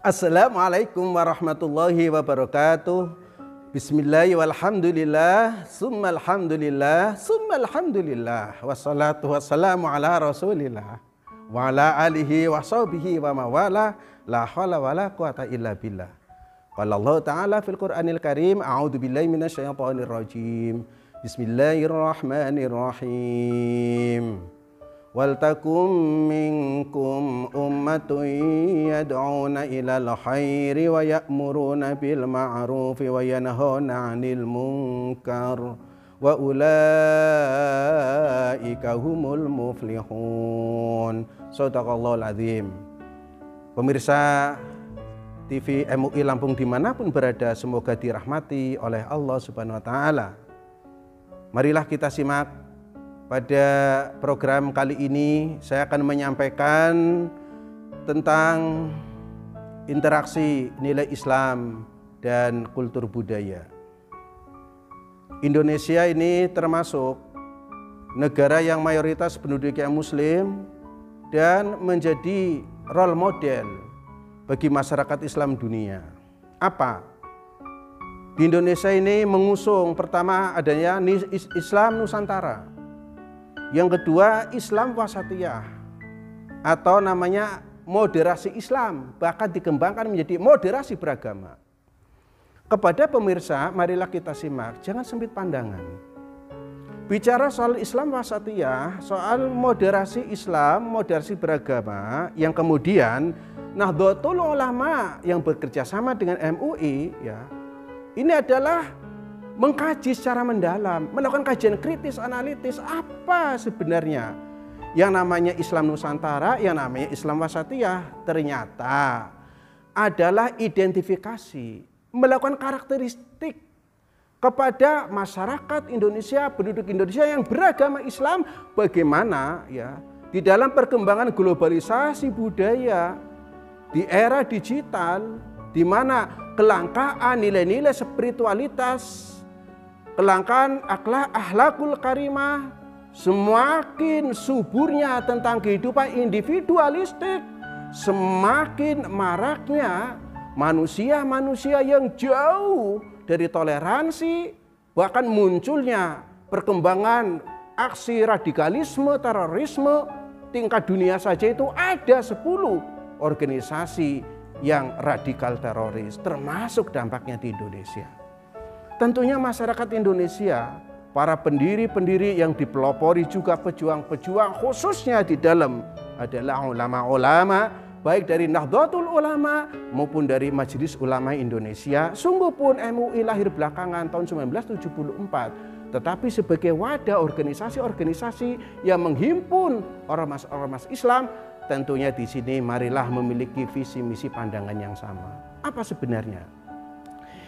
Assalamualaikum warahmatullahi wabarakatuh. Bismillah walhamdulillah, summa alhamdulillah, summa alhamdulillah. Wassalatu wassalamu ala rasulillah wa ala alihi wa sahbihi wa mawala. La hawla wa la quwata illa billah. Qala Allah ta'ala fil Qur'anil Karim, a'udzu billahi minasyaitonir rajim. Bismillahirrahmanirrahim. Waltakum minkum ummatun yad'una ilal khairi wa ya'muruna bil ma'rufi wa yanhauna 'anil munkar wa ulaika humul muflihun. Shadaqallahul azim. Pemirsa TV MUI Lampung dimanapun berada, semoga dirahmati oleh Allah Subhanahu wa Ta'ala. Marilah kita simak. Pada program kali ini saya akan menyampaikan tentang interaksi nilai Islam dan kultur budaya. Indonesia ini termasuk negara yang mayoritas penduduknya Muslim dan menjadi role model bagi masyarakat Islam dunia. Apa? Di Indonesia ini mengusung pertama adanya Islam Nusantara. Yang kedua, Islam wasatiyah atau namanya moderasi Islam, bahkan dikembangkan menjadi moderasi beragama. Kepada pemirsa, marilah kita simak, jangan sempit pandangan. Bicara soal Islam wasatiyah, soal moderasi Islam, moderasi beragama, yang kemudian Nahdlatul Ulama yang bekerja sama dengan MUI, ya, ini adalah mengkaji secara mendalam, melakukan kajian kritis, analitis, apa sebenarnya yang namanya Islam Nusantara, yang namanya Islam Wasatiyah, ternyata adalah identifikasi, melakukan karakteristik kepada masyarakat Indonesia, penduduk Indonesia yang beragama Islam, bagaimana ya di dalam perkembangan globalisasi budaya di era digital, di mana kelangkaan nilai-nilai spiritualitas, kelangkaan akhlakul karimah, semakin suburnya tentang kehidupan individualistik, semakin maraknya manusia-manusia yang jauh dari toleransi, bahkan munculnya perkembangan aksi radikalisme, terorisme. Tingkat dunia saja itu ada 10 organisasi yang radikal teroris, termasuk dampaknya di Indonesia. Tentunya masyarakat Indonesia, para pendiri-pendiri yang dipelopori juga pejuang-pejuang, khususnya di dalam adalah ulama-ulama, baik dari Nahdlatul Ulama maupun dari Majelis Ulama Indonesia. Sungguh pun MUI lahir belakangan tahun 1974, tetapi sebagai wadah organisasi-organisasi yang menghimpun ormas-ormas Islam, tentunya di sini marilah memiliki visi misi pandangan yang sama. Apa sebenarnya?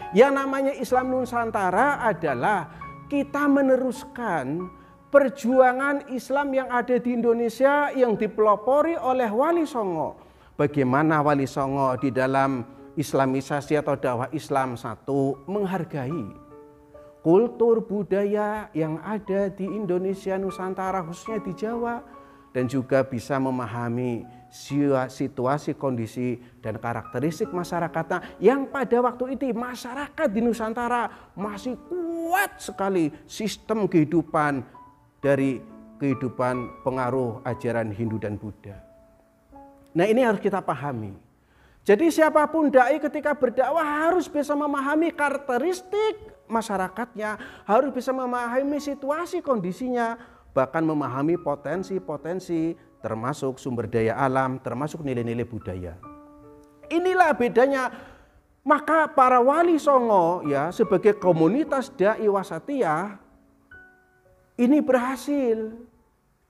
Yang namanya Islam Nusantara adalah kita meneruskan perjuangan Islam yang ada di Indonesia yang dipelopori oleh Wali Songo. Bagaimana Wali Songo di dalam islamisasi atau dakwah Islam, satu, menghargai kultur budaya yang ada di Indonesia Nusantara, khususnya di Jawa, dan juga bisa memahami situasi, kondisi, dan karakteristik masyarakatnya yang pada waktu itu masyarakat di Nusantara masih kuat sekali sistem kehidupan dari kehidupan pengaruh ajaran Hindu dan Buddha. Nah, ini harus kita pahami. Jadi siapapun dai ketika berdakwah harus bisa memahami karakteristik masyarakatnya, harus bisa memahami situasi kondisinya, bahkan memahami potensi-potensi termasuk sumber daya alam, termasuk nilai-nilai budaya. Inilah bedanya. Maka para Wali Songo ya sebagai komunitas dai wasatiyah ini berhasil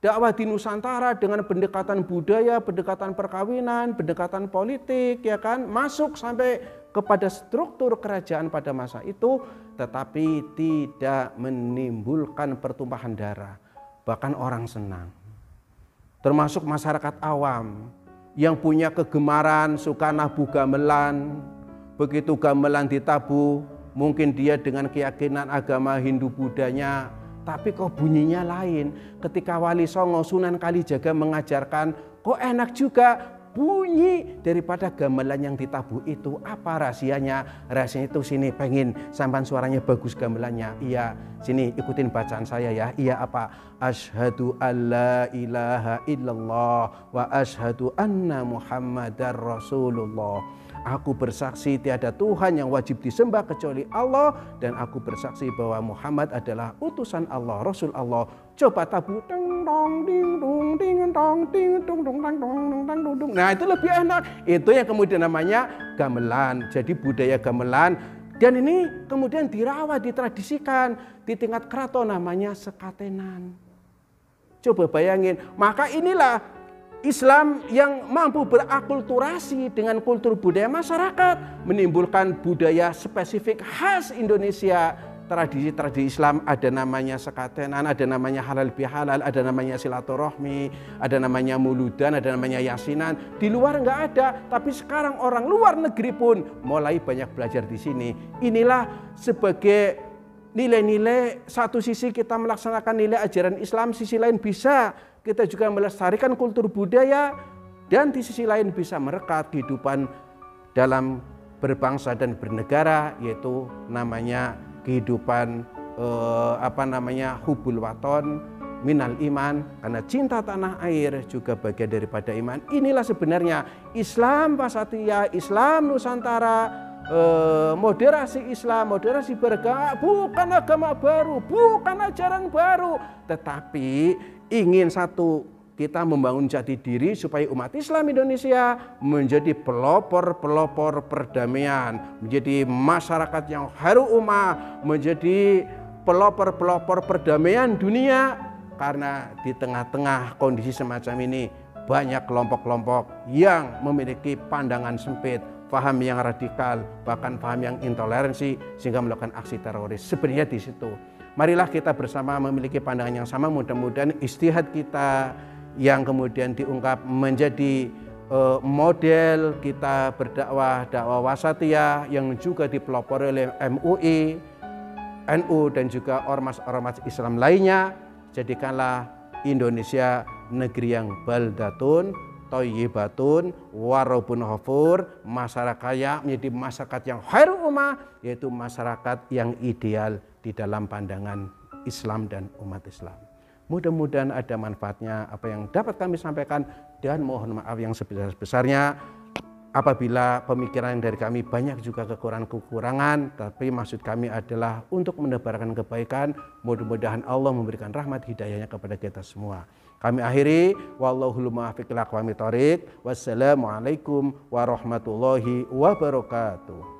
dakwah di Nusantara dengan pendekatan budaya, pendekatan perkawinan, pendekatan politik, ya kan, masuk sampai kepada struktur kerajaan pada masa itu, tetapi tidak menimbulkan pertumpahan darah. Bahkan orang senang. Termasuk masyarakat awam yang punya kegemaran suka nabuh gamelan. Begitu gamelan ditabuh, mungkin dia dengan keyakinan agama Hindu Budanya, tapi kok bunyinya lain. Ketika Wali Songo Sunan Kalijaga mengajarkan, kok enak juga bunyi daripada gamelan yang ditabuh itu. Apa rahasianya? Rahasianya itu sini, pengen sampan suaranya bagus gamelannya. Iya, sini ikutin bacaan saya ya. Iya apa? Asyhadu alla ilaha illallah wa asyhadu anna Muhammadar Rasulullah. Aku bersaksi tiada Tuhan yang wajib disembah kecuali Allah, dan aku bersaksi bahwa Muhammad adalah utusan Allah, Rasul Allah. Coba tabu ding dong ding dong ding dong ding dong dong dong dong dong dong. Nah, itu lebih enak. Itu yang kemudian namanya gamelan. Jadi budaya gamelan, dan ini kemudian dirawat, ditradisikan di tingkat keraton, namanya sekatenan. Coba bayangin. Maka inilah Islam yang mampu berakulturasi dengan kultur budaya masyarakat, menimbulkan budaya spesifik khas Indonesia. Tradisi-tradisi Islam, ada namanya sekatenan, ada namanya halal bihalal, ada namanya silaturahmi, ada namanya muludan, ada namanya yasinan. Di luar nggak ada, tapi sekarang orang luar negeri pun mulai banyak belajar di sini. Inilah sebagai nilai-nilai, satu sisi kita melaksanakan nilai ajaran Islam, sisi lain bisa kita juga melestarikan kultur budaya, dan di sisi lain bisa merekat kehidupan dalam berbangsa dan bernegara, yaitu namanya kehidupan hubul waton minal iman, karena cinta tanah air juga bagian daripada iman. Inilah sebenarnya Islam Wasatiyah, Islam Nusantara. Moderasi Islam, moderasi beragama bukan agama baru, bukan ajaran baru, tetapi ingin satu, kita membangun jati diri supaya umat Islam Indonesia menjadi pelopor-pelopor perdamaian, menjadi masyarakat yang haru ummah, menjadi pelopor-pelopor perdamaian dunia. Karena di tengah-tengah kondisi semacam ini banyak kelompok-kelompok yang memiliki pandangan sempit, paham yang radikal, bahkan paham yang intoleransi, sehingga melakukan aksi teroris. Sebenarnya di situ. Marilah kita bersama memiliki pandangan yang sama, mudah-mudahan ijtihad kita yang kemudian diungkap menjadi model kita berdakwah, dakwah wasatiyah yang juga dipelopori oleh MUI, NU, dan juga ormas-ormas Islam lainnya. Jadikanlah Indonesia negeri yang baldatun thayyibatun warabun ghafur, masyarakatnya menjadi masyarakat yang khairul ummah, yaitu masyarakat yang ideal di dalam pandangan Islam dan umat Islam. Mudah-mudahan ada manfaatnya apa yang dapat kami sampaikan, dan mohon maaf yang sebesar-besarnya apabila pemikiran dari kami banyak juga kekurangan-kekurangan, tapi maksud kami adalah untuk menebarkan kebaikan. Mudah-mudahan Allah memberikan rahmat hidayahnya kepada kita semua. Kami akhiri, wallahul muwaffiq ila aqwamit thoriq. Wassalamualaikum warahmatullahi wabarakatuh.